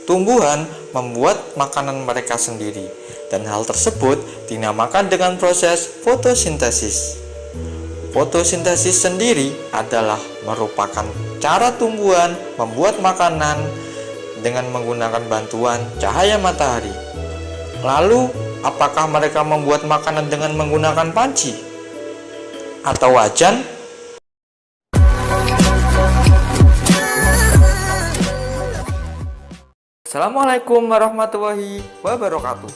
tumbuhan membuat makanan mereka sendiri, dan hal tersebut dinamakan dengan proses fotosintesis. Fotosintesis sendiri adalah merupakan cara tumbuhan membuat makanan dengan menggunakan bantuan cahaya matahari. Lalu, apakah mereka membuat makanan dengan menggunakan panci atau wajan? Assalamualaikum warahmatullahi wabarakatuh.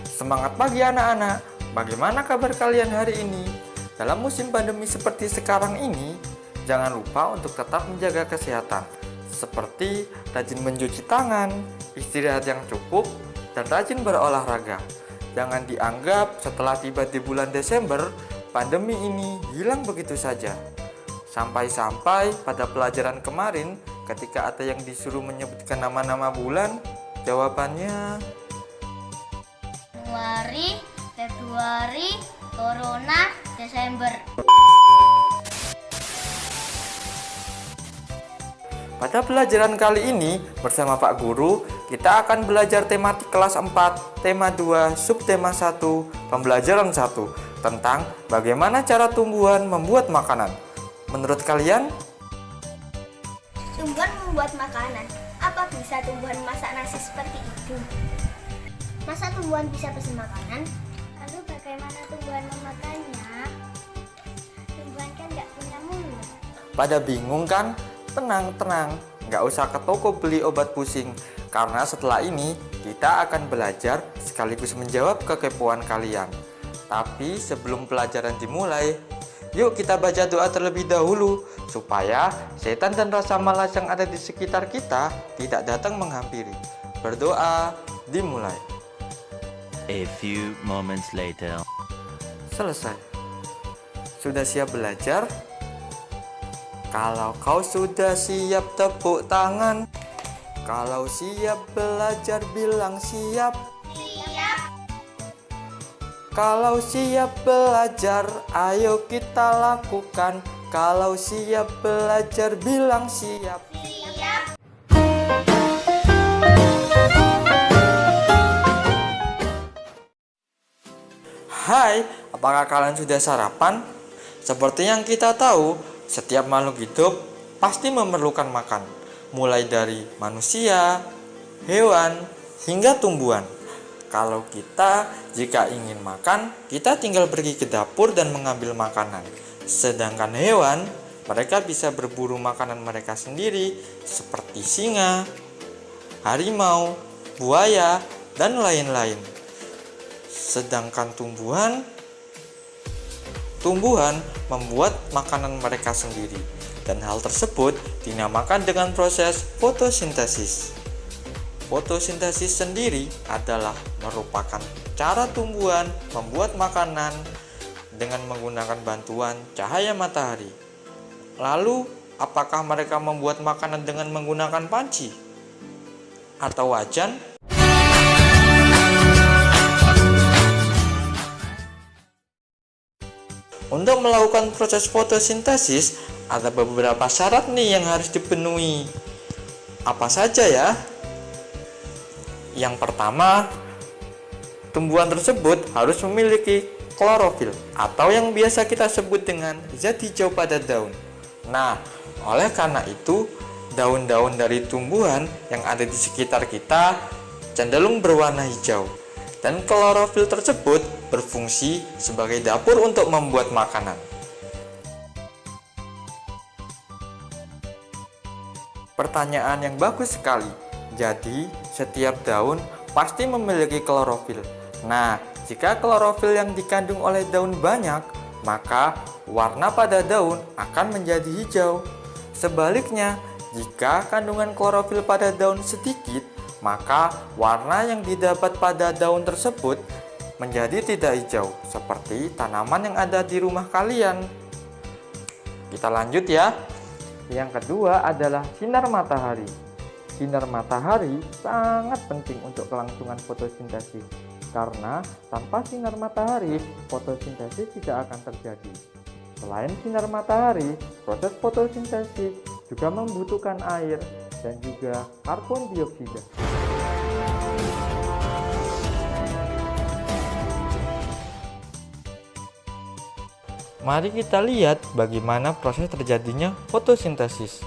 Semangat pagi anak-anak. Bagaimana kabar kalian hari ini? Dalam musim pandemi seperti sekarang ini, jangan lupa untuk tetap menjaga kesehatan, seperti rajin mencuci tangan, istirahat yang cukup, dan rajin berolahraga. Jangan dianggap setelah tiba di bulan Desember, pandemi ini hilang begitu saja. Sampai-sampai pada pelajaran kemarin, ketika ada yang disuruh menyebutkan nama-nama bulan, jawabannya Januari, Februari, Corona, Desember. Pada pelajaran kali ini, bersama Pak Guru, kita akan belajar tematik kelas 4, tema 2, subtema 1, pembelajaran 1, tentang bagaimana cara tumbuhan membuat makanan. Menurut kalian? Tumbuhan membuat makanan. Apa bisa tumbuhan masak nasi seperti itu? Masa tumbuhan bisa pesen makanan? Lalu bagaimana tumbuhan memakannya? Tumbuhan kan nggak punya mulut. Pada bingung kan? Tenang, nggak usah ke toko beli obat pusing, karena setelah ini kita akan belajar sekaligus menjawab kekepoan kalian. Tapi sebelum pelajaran dimulai, yuk kita baca doa terlebih dahulu, supaya setan dan rasa malas yang ada di sekitar kita tidak datang menghampiri. Berdoa dimulai. A few moments later. Selesai. Sudah siap belajar? Kalau kau sudah siap, tepuk tangan. Kalau siap belajar, bilang siap. Siap. Kalau siap belajar, ayo kita lakukan. Kalau siap belajar, bilang siap. Siap. Hai, apakah kalian sudah sarapan? Seperti yang kita tahu, setiap makhluk hidup pasti memerlukan makan, mulai dari manusia, hewan, hingga tumbuhan. Kalau kita jika ingin makan, kita tinggal pergi ke dapur dan mengambil makanan. Sedangkan hewan, mereka bisa berburu makanan mereka sendiri, seperti singa, harimau, buaya, dan lain-lain. Sedangkan tumbuhan membuat makanan mereka sendiri, dan hal tersebut dinamakan dengan proses fotosintesis. Fotosintesis sendiri adalah merupakan cara tumbuhan membuat makanan dengan menggunakan bantuan cahaya matahari. Lalu, apakah mereka membuat makanan dengan menggunakan panci atau wajan? Untuk melakukan proses fotosintesis, ada beberapa syarat nih yang harus dipenuhi. Apa saja ya? Yang pertama, tumbuhan tersebut harus memiliki klorofil atau yang biasa kita sebut dengan zat hijau pada daun. Nah, oleh karena itu, daun-daun dari tumbuhan yang ada di sekitar kita cenderung berwarna hijau. Dan klorofil tersebut berfungsi sebagai dapur untuk membuat makanan. Pertanyaan yang bagus sekali. Jadi, setiap daun pasti memiliki klorofil. Nah, jika klorofil yang dikandung oleh daun banyak, maka warna pada daun akan menjadi hijau. Sebaliknya, jika kandungan klorofil pada daun sedikit, maka warna yang didapat pada daun tersebut menjadi tidak hijau, seperti tanaman yang ada di rumah kalian. Kita lanjut ya. Yang kedua adalah sinar matahari. Sinar matahari sangat penting untuk kelangsungan fotosintesis, karena tanpa sinar matahari, fotosintesis tidak akan terjadi. Selain sinar matahari, proses fotosintesis juga membutuhkan air dan juga karbon dioksida. Mari kita lihat bagaimana proses terjadinya fotosintesis.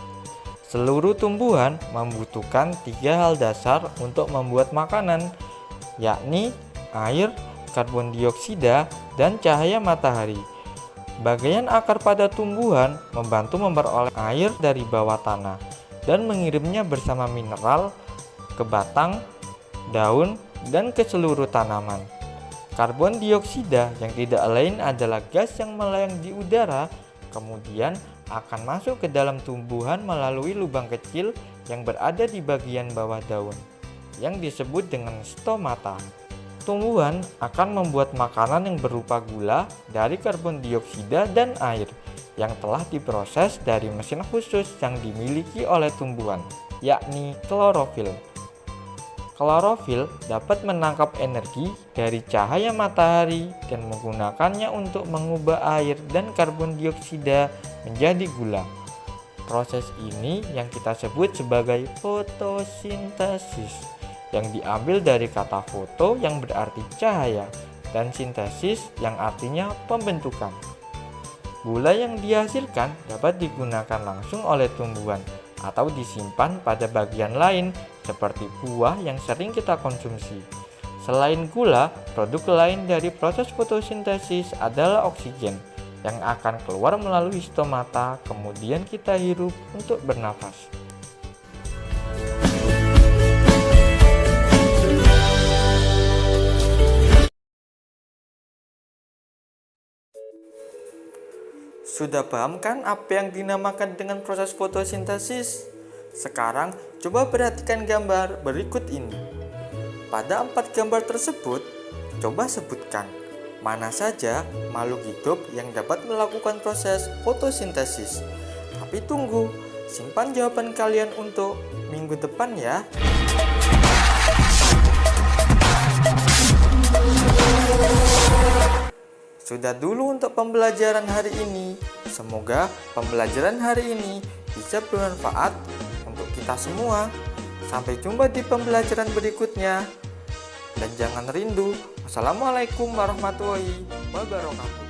Seluruh tumbuhan membutuhkan 3 hal dasar untuk membuat makanan, yakni air, karbon dioksida, dan cahaya matahari. Bagian akar pada tumbuhan membantu memperoleh air dari bawah tanah dan mengirimnya bersama mineral ke batang, daun, dan ke seluruh tanaman. Karbon dioksida yang tidak lain adalah gas yang melayang di udara, kemudian akan masuk ke dalam tumbuhan melalui lubang kecil yang berada di bagian bawah daun, yang disebut dengan stomata. Tumbuhan akan membuat makanan yang berupa gula dari karbon dioksida dan air yang telah diproses dari mesin khusus yang dimiliki oleh tumbuhan, yakni klorofil. Klorofil dapat menangkap energi dari cahaya matahari dan menggunakannya untuk mengubah air dan karbon dioksida menjadi gula. Proses ini yang kita sebut sebagai fotosintesis, yang diambil dari kata foto yang berarti cahaya dan sintesis yang artinya pembentukan. Gula yang dihasilkan dapat digunakan langsung oleh tumbuhan atau disimpan pada bagian lain seperti buah yang sering kita konsumsi. Selain gula, produk lain dari proses fotosintesis adalah oksigen yang akan keluar melalui stomata, kemudian kita hirup untuk bernafas. Sudah paham kan apa yang dinamakan dengan proses fotosintesis? Sekarang coba perhatikan gambar berikut ini. Pada 4 gambar tersebut, coba sebutkan mana saja makhluk hidup yang dapat melakukan proses fotosintesis. Tapi tunggu, simpan jawaban kalian untuk minggu depan ya. Sudah dulu untuk pembelajaran hari ini. Semoga pembelajaran hari ini bisa bermanfaat untuk kita semua. Sampai jumpa di pembelajaran berikutnya. Dan jangan rindu. Wassalamualaikum warahmatullahi wabarakatuh.